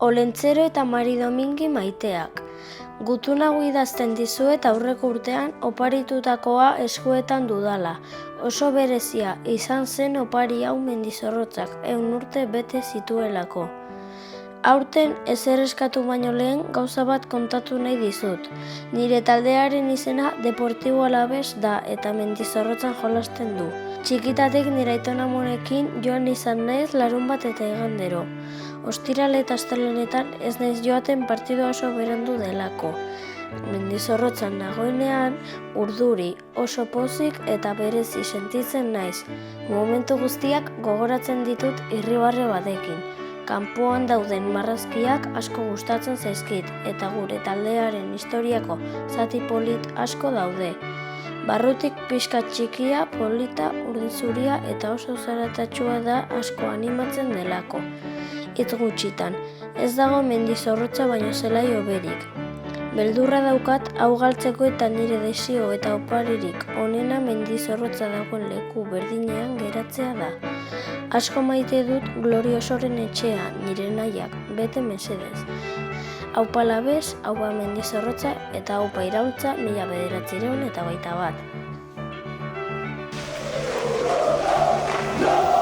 Olentzero eta Mari Domingi maiteak. Gutun hau idazten dizuet aurreko urtean oparitutakoa eskuetan dudala. Oso berezia izan zen opari hau Mendizorrotzak 100 urte bete zituelako. Aurten ezer eskatu baino lehen gauza bat kontatu nahi dizut. Nire taldearen izena Deportibo Alavés da eta Mendizorrotzan jolasten du. Txikitatik nire aitonamonekin joan izan naiz larunbat eta igandero. Ostiral eta astelehenetan ez naiz joaten partidua oso berandu delako. Mendizorrotzan nagoenean urduri, oso pozik eta berezi sentitzen naiz. Momentu guztiak gogoratzen ditut irribarre batekin. Kanpoan dauden marrazkiak asko gustatzen zaizkit eta gure taldearen historiako zati polit asko daude. Barrutik pixka txikia, polita, urdin-zuria eta oso zaratatxua da asko animatzen delako. Hitz gutxitan, ez dago Mendizorrotza baino zelai hoberik. Beldurra daukat hau galtzeko eta nire desio eta oparirik onena Mendizorrotza dagoen leku berdinean geratzea da. Asko maite dut Gloriosoren etxea, nire nahiak, bete mesedez. Aupa Alavés, aupa Mendizorrotza eta aupa Iraultza 1921.